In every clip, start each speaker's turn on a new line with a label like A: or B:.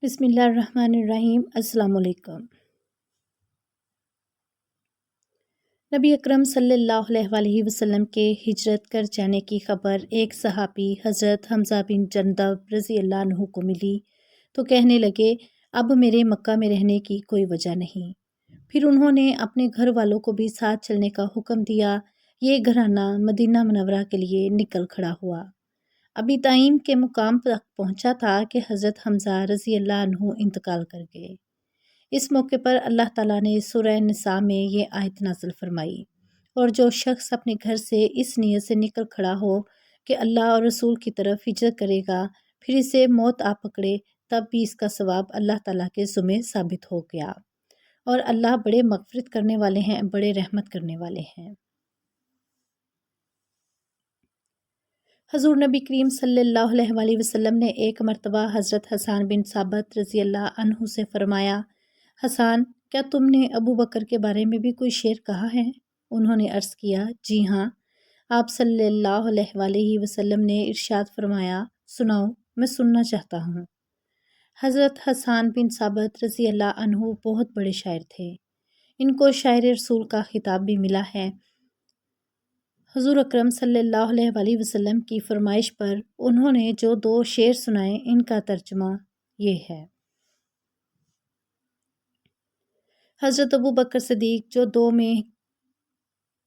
A: بسم اللہ الرحمن الرحیم۔ السلام علیکم۔ نبی اکرم صلی اللہ علیہ وسلم کے ہجرت کر جانے کی خبر ایک صحابی حضرت حمزہ بن جندب رضی اللہ عنہ کو ملی تو کہنے لگے، اب میرے مکہ میں رہنے کی کوئی وجہ نہیں۔ پھر انہوں نے اپنے گھر والوں کو بھی ساتھ چلنے کا حکم دیا۔ یہ گھرانہ مدینہ منورہ کے لیے نکل کھڑا ہوا۔ ابھی تعیم کے مقام تک پہنچا تھا کہ حضرت حمزہ رضی اللہ عنہ انتقال کر گئے۔ اس موقع پر اللہ تعالیٰ نے سورہ نساء میں یہ آیت نازل فرمائی، اور جو شخص اپنے گھر سے اس نیت سے نکل کھڑا ہو کہ اللہ اور رسول کی طرف ہجرت کرے گا، پھر اسے موت آ پکڑے، تب بھی اس کا ثواب اللہ تعالیٰ کے ذمہ ثابت ہو گیا، اور اللہ بڑے مغفرت کرنے والے ہیں، بڑے رحمت کرنے والے ہیں۔ حضور نبی کریم صلی اللہ علیہ وسلم نے ایک مرتبہ حضرت حسان بن ثابت رضی اللہ عنہ سے فرمایا، حسان، کیا تم نے ابو بکر کے بارے میں بھی کوئی شعر کہا ہے؟ انہوں نے عرض کیا، جی ہاں۔ آپ صلی اللہ علیہ وسلم نے ارشاد فرمایا، سناؤ، میں سننا چاہتا ہوں۔ حضرت حسان بن ثابت رضی اللہ عنہ بہت بڑے شاعر تھے۔ ان کو شاعر رسول کا خطاب بھی ملا ہے۔ حضور اکرم صلی اللہ علیہ وسلم کی فرمائش پر انہوں نے جو 2 شعر سنائے، ان کا ترجمہ یہ ہے۔ حضرت ابو بکر صدیق جو 2 میں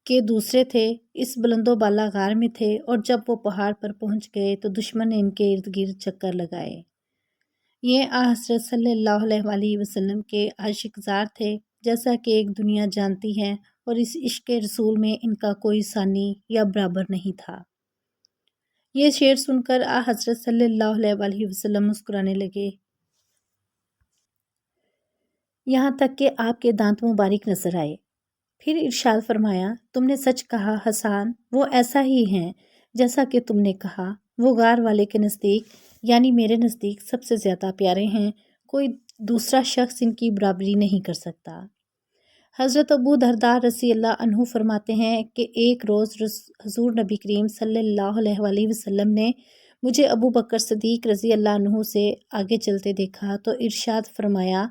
A: کے دوسرے تھے، اس بلند و بالا غار میں تھے، اور جب وہ پہاڑ پر پہنچ گئے تو دشمن نے ان کے ارد گرد چکر لگائے۔ یہ حضرت صلی اللہ علیہ وسلم کے عاشق زار تھے، جیسا کہ ایک دنیا جانتی ہے، اور اس عشق رسول میں ان کا کوئی ثانی یا برابر نہیں تھا۔ یہ شعر سن کر حضرت صلی اللہ علیہ وسلم مسکرانے لگے، یہاں تک کہ آپ کے دانت مبارک نظر آئے۔ پھر ارشاد فرمایا، تم نے سچ کہا حسان، وہ ایسا ہی ہیں جیسا کہ تم نے کہا۔ وہ غار والے کے نزدیک، یعنی میرے نزدیک، سب سے زیادہ پیارے ہیں، کوئی دوسرا شخص ان کی برابری نہیں کر سکتا۔ حضرت ابو درداء رضی اللہ عنہ فرماتے ہیں کہ ایک روز حضور نبی کریم صلی اللہ علیہ وسلم نے مجھے ابو بکر صدیق رضی اللہ عنہ سے آگے چلتے دیکھا تو ارشاد فرمایا،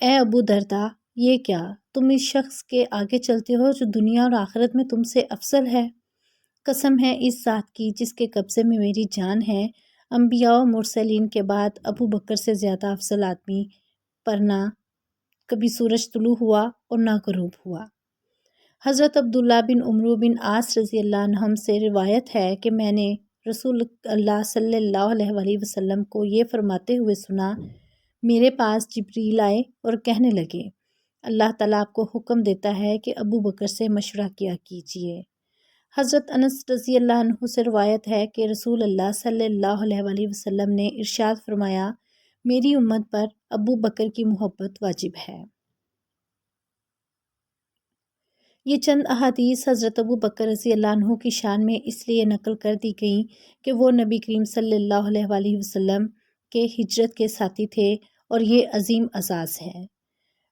A: اے ابو درداء، یہ کیا تم اس شخص کے آگے چلتے ہو جو دنیا اور آخرت میں تم سے افضل ہے؟ قسم ہے اس ذات کی جس کے قبضے میں میری جان ہے، انبیاء و مرسلین کے بعد ابو بکر سے زیادہ افضل آدمی پر نہ کبھی سورج طلوع ہوا اور نہ غروب ہوا۔ حضرت عبداللہ بن عمرو بن عاص رضی اللہ عنہم سے روایت ہے کہ میں نے رسول اللہ صلی اللہ علیہ وسلم کو یہ فرماتے ہوئے سنا، میرے پاس جبریل آئے اور کہنے لگے، اللہ تعالیٰ آپ کو حکم دیتا ہے کہ ابو بکر سے مشورہ کیا کیجیے۔ حضرت انس رضی اللہ عنہ سے روایت ہے کہ رسول اللہ صلی اللہ علیہ وسلم نے ارشاد فرمایا، میری امت پر ابو بکر کی محبت واجب ہے۔ یہ چند احادیث حضرت ابو بکر رضی اللہ عنہ کی شان میں اس لیے نقل کر دی گئیں کہ وہ نبی کریم صلی اللہ علیہ وسلم کے ہجرت کے ساتھی تھے، اور یہ عظیم اعزاز ہے۔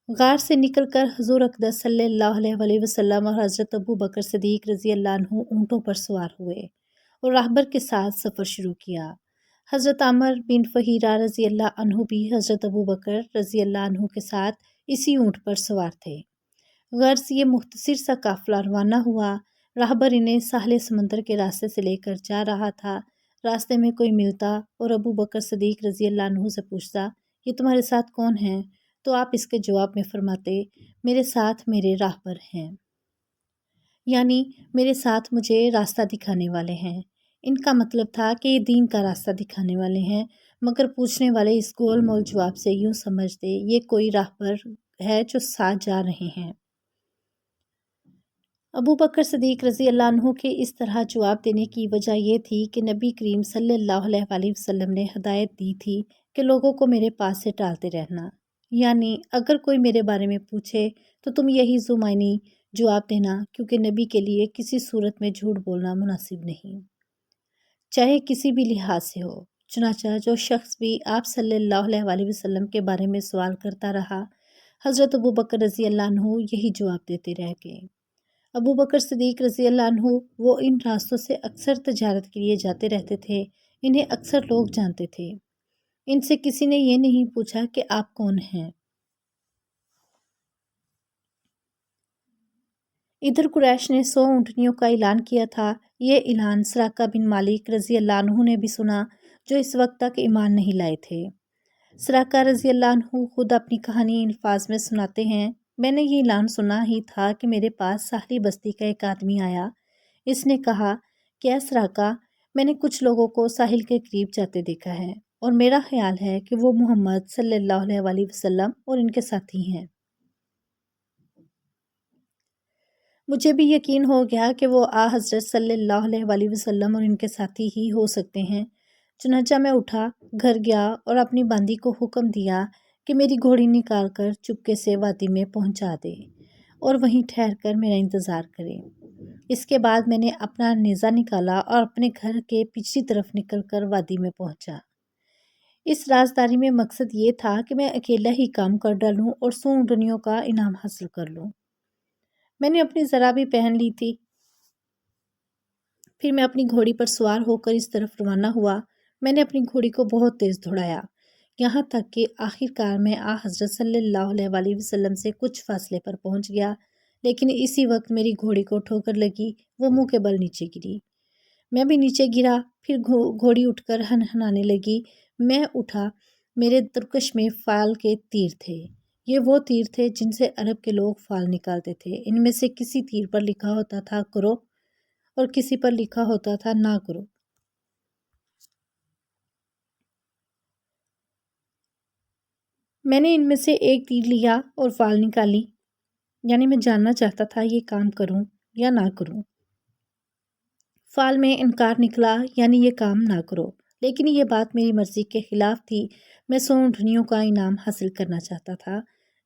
A: غار سے نکل کر حضور اقدس صلی اللہ علیہ وسلم اور حضرت ابو بکر صدیق رضی اللہ عنہ اونٹوں پر سوار ہوئے اور راہبر کے ساتھ سفر شروع کیا۔ حضرت عامر بن فہیرہ رضی اللہ عنہ بھی حضرت ابو بکر رضی اللہ عنہ کے ساتھ اسی اونٹ پر سوار تھے۔ غرض یہ مختصر سا قافلہ روانہ ہوا۔ راہبر انہیں ساحل سمندر کے راستے سے لے کر جا رہا تھا۔ راستے میں کوئی ملتا اور ابو بکر صدیق رضی اللہ عنہ سے پوچھتا، یہ تمہارے ساتھ کون ہیں؟ تو آپ اس کے جواب میں فرماتے، میرے ساتھ میرے راہبر ہیں، یعنی میرے ساتھ مجھے راستہ دکھانے والے ہیں۔ ان کا مطلب تھا کہ یہ دین کا راستہ دکھانے والے ہیں، مگر پوچھنے والے اس گول مول جواب سے یوں سمجھتے یہ کوئی راہبر ہے جو ساتھ جا رہے ہیں۔ ابو بکر صدیق رضی اللہ عنہ کے اس طرح جواب دینے کی وجہ یہ تھی کہ نبی کریم صلی اللہ علیہ وسلم نے ہدایت دی تھی کہ لوگوں کو میرے پاس سے ٹالتے رہنا، یعنی اگر کوئی میرے بارے میں پوچھے تو تم یہی ذو-معنی جواب دینا، کیونکہ نبی کے لیے کسی صورت میں جھوٹ بولنا مناسب نہیں، چاہے کسی بھی لحاظ سے ہو۔ چنانچہ جو شخص بھی آپ صلی اللہ علیہ وسلم کے بارے میں سوال کرتا رہا، حضرت ابو بکر رضی اللہ عنہ یہی جواب دیتے رہ گئے۔ ابو بکر صدیق رضی اللہ عنہ وہ ان راستوں سے اکثر تجارت کے لیے جاتے رہتے تھے، انہیں اکثر لوگ جانتے تھے۔ ان سے کسی نے یہ نہیں پوچھا کہ آپ کون ہیں۔ ادھر قریش نے 100 اونٹنیوں کا اعلان کیا تھا۔ یہ اعلان سراقہ بن مالک رضی اللہ عنہ نے بھی سنا، جو اس وقت تک ایمان نہیں لائے تھے۔ سراقہ رضی اللہ عنہ خود اپنی کہانی الفاظ میں سناتے ہیں: میں نے یہ اعلان سنا ہی تھا کہ میرے پاس ساحلی بستی کا ایک آدمی آیا۔ اس نے کہا کہ اے سراقہ، میں نے کچھ لوگوں کو ساحل کے قریب جاتے دیکھا ہے اور میرا خیال ہے کہ وہ محمد صلی اللہ علیہ وسلم اور ان کے ساتھی ہیں۔ مجھے بھی یقین ہو گیا کہ وہ حضرت صلی اللہ علیہ وسلم اور ان کے ساتھی ہی ہو سکتے ہیں۔ چنانچہ میں اٹھا، گھر گیا اور اپنی باندی کو حکم دیا کہ میری گھوڑی نکال کر چپکے سے وادی میں پہنچا دے اور وہیں ٹھہر کر میرا انتظار کرے۔ اس کے بعد میں نے اپنا نیزہ نکالا اور اپنے گھر کے پچھلی طرف نکل کر وادی میں پہنچا۔ اس رازداری میں مقصد یہ تھا کہ میں اکیلا ہی کام کر ڈالوں اور 100 اونٹنیوں کا انعام حاصل کر لوں۔ میں نے اپنی ذرا بھی پہن لی تھی۔ پھر میں اپنی گھوڑی پر سوار ہو کر اس طرف روانہ ہوا۔ میں نے اپنی گھوڑی کو بہت تیز دوڑایا، یہاں تک کہ آخر کار میں حضرت صلی اللہ علیہ وسلم سے کچھ فاصلے پر پہنچ گیا، لیکن اسی وقت میری گھوڑی کو ٹھوکر لگی، وہ منہ کے بل نیچے گری۔ میں بھی نیچے گرا، پھر گھوڑی اٹھ کر ہنہنانے لگی۔ میں اٹھا، میرے ترکش میں فال کے تیر تھے۔ یہ وہ تیر تھے جن سے عرب کے لوگ فال نکالتے تھے۔ ان میں سے کسی تیر پر لکھا ہوتا تھا کرو اور کسی پر لکھا ہوتا تھا نہ کرو۔ میں نے ان میں سے ایک تیر لیا اور فال نکالی، یعنی میں جاننا چاہتا تھا یہ کام کروں یا نہ کروں۔ فال میں انکار نکلا، یعنی یہ کام نہ کرو، لیکن یہ بات میری مرضی کے خلاف تھی۔ میں 100 اونٹنیوں کا انعام حاصل کرنا چاہتا تھا۔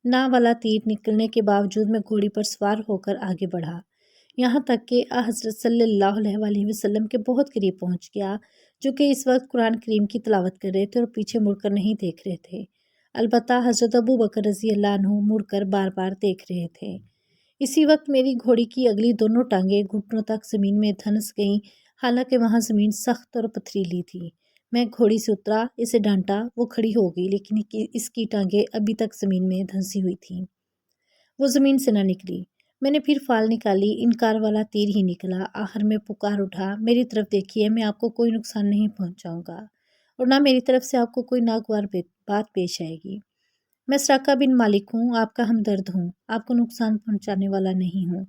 A: نہ والا تیر نکلنے کے باوجود میں گھوڑی پر سوار ہو کر آگے بڑھا، یہاں تک کہ حضرت صلی اللہ علیہ وسلم کے بہت قریب پہنچ گیا، جو کہ اس وقت قرآن کریم کی تلاوت کر رہے تھے اور پیچھے مڑ کر نہیں دیکھ رہے تھے۔ البتہ حضرت ابو بکر رضی اللہ عنہ مڑ کر بار بار دیکھ رہے تھے۔ اسی وقت میری گھوڑی کی اگلی دونوں ٹانگیں گھٹنوں تک زمین میں دھنس گئیں، حالانکہ وہاں زمین سخت اور پتھریلی تھی۔ میں گھوڑی سے اترا، اسے ڈانٹا، وہ کھڑی ہو گئی، لیکن اس کی ٹانگیں ابھی تک زمین میں دھنسی ہوئی تھیں، وہ زمین سے نہ نکلی۔ میں نے پھر فال نکالی، انکار والا تیر ہی نکلا۔ آخر میں پکار اٹھا، میری طرف دیکھیے، میں آپ کو کوئی نقصان نہیں پہنچاؤں گا اور نہ میری طرف سے آپ کو کوئی ناگوار بات پیش آئے گی۔ میں سراقہ بن مالک ہوں، آپ کا ہمدرد ہوں، آپ کو نقصان پہنچانے والا نہیں ہوں۔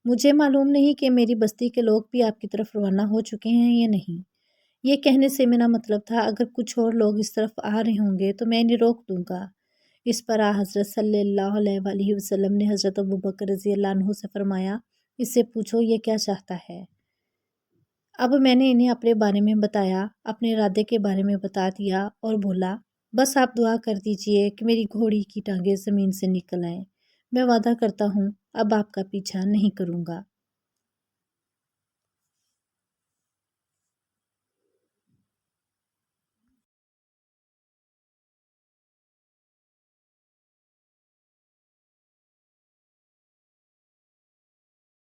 A: مجھے معلوم نہیں کہ میری بستی کے لوگ بھی آپ کی طرف روانہ ہو چکے ہیں یا نہیں۔ یہ کہنے سے میرا مطلب تھا اگر کچھ اور لوگ اس طرف آ رہے ہوں گے تو میں انہیں روک دوں گا۔ اس پر حضرت صلی اللہ علیہ وسلم نے حضرت ابو بکر رضی اللہ عنہ سے فرمایا، اس سے پوچھو یہ کیا چاہتا ہے۔ اب میں نے انہیں اپنے بارے میں بتایا، اپنے ارادے کے بارے میں بتا دیا اور بولا، بس آپ دعا کر دیجئے کہ میری گھوڑی کی ٹانگیں زمین سے نکل آئیں۔ میں وعدہ کرتا ہوں اب آپ کا پیچھا نہیں کروں گا۔